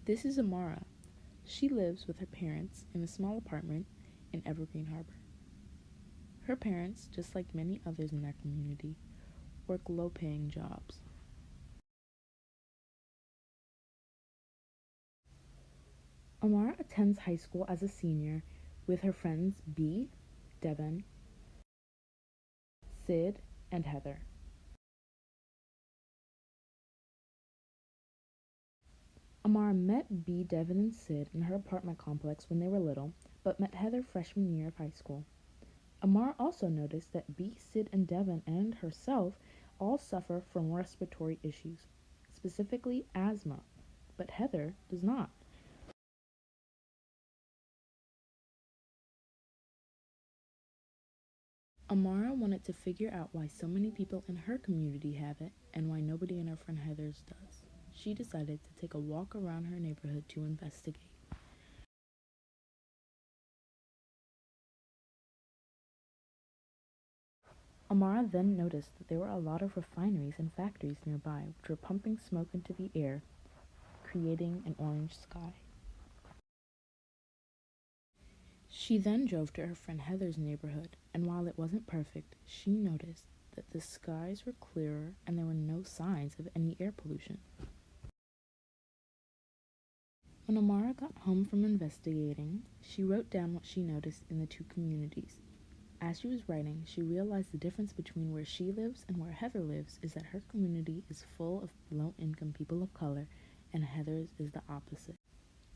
This is Amara. She lives with her parents in a small apartment in Evergreen Harbor. Her parents, just like many others in their community, work low-paying jobs. Amara attends high school as a senior with her friends B, Devin, Sid, and Heather. Amara met B, Devin, and Sid in her apartment complex when they were little, but met Heather freshman year of high school. Amara also noticed that B, Sid, and Devin and herself all suffer from respiratory issues, specifically asthma, but Heather does not. Amara wanted to figure out why so many people in her community have it and why nobody in her friend Heather's does. She decided to take a walk around her neighborhood to investigate. Amara then noticed that there were a lot of refineries and factories nearby which were pumping smoke into the air, creating an orange sky. She then drove to her friend Heather's neighborhood, and while it wasn't perfect, she noticed that the skies were clearer and there were no signs of any air pollution. When Amara got home from investigating, she wrote down what she noticed in the two communities. As she was writing, she realized the difference between where she lives and where Heather lives is that her community is full of low-income people of color, and Heather's is the opposite.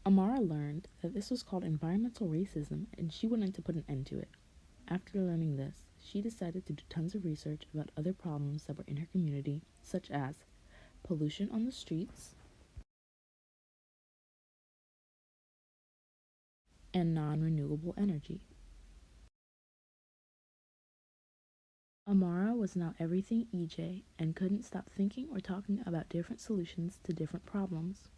Amara learned that this was called environmental racism, and she wanted to put an end to it. After learning this, she decided to do tons of research about other problems that were in her community, such as pollution on the streets and non-renewable energy. Amara was now everything EJ and couldn't stop thinking or talking about different solutions to different problems.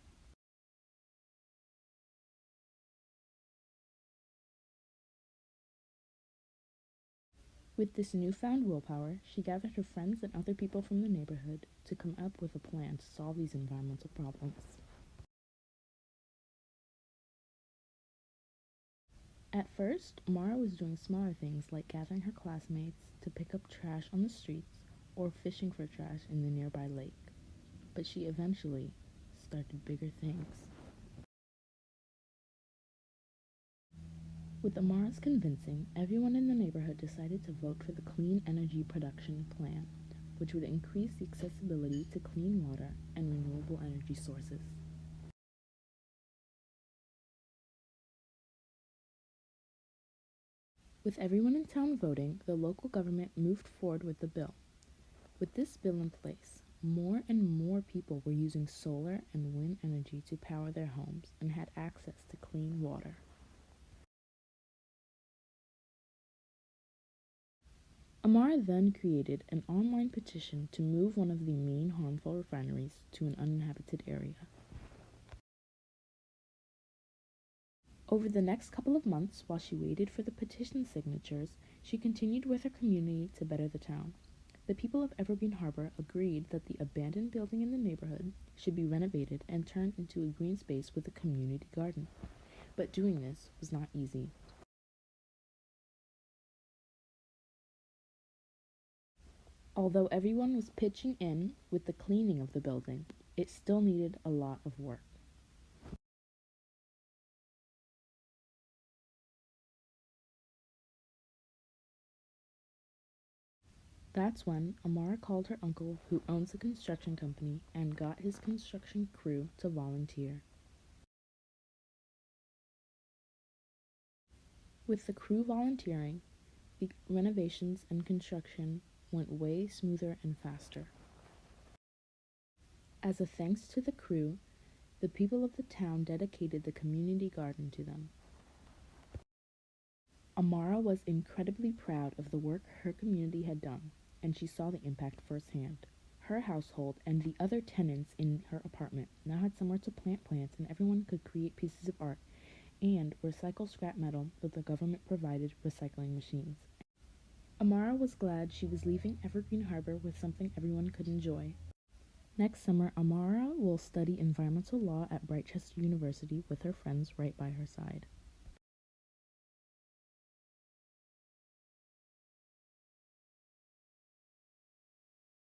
With this newfound willpower, she gathered her friends and other people from the neighborhood to come up with a plan to solve these environmental problems. At first, Amara was doing smaller things like gathering her classmates to pick up trash on the streets or fishing for trash in the nearby lake. But she eventually started bigger things. With Amara's convincing, everyone in the neighborhood decided to vote for the Clean Energy Production Plan, which would increase the accessibility to clean water and renewable energy sources. With everyone in town voting, the local government moved forward with the bill. With this bill in place, more and more people were using solar and wind energy to power their homes and had access to clean water. Amara then created an online petition to move one of the main harmful refineries to an uninhabited area. Over the next couple of months, while she waited for the petition signatures, she continued with her community to better the town. The people of Evergreen Harbor agreed that the abandoned building in the neighborhood should be renovated and turned into a green space with a community garden. But doing this was not easy. Although everyone was pitching in with the cleaning of the building, it still needed a lot of work. That's when Amara called her uncle, who owns a construction company, and got his construction crew to volunteer. With the crew volunteering, the renovations and construction went way smoother and faster. As a thanks to the crew, the people of the town dedicated the community garden to them. Amara was incredibly proud of the work her community had done, and she saw the impact firsthand. Her household and the other tenants in her apartment now had somewhere to plant plants, and everyone could create pieces of art and recycle scrap metal with the government-provided recycling machines. Amara was glad she was leaving Evergreen Harbor with something everyone could enjoy. Next summer, Amara will study environmental law at Brightchester University with her friends right by her side.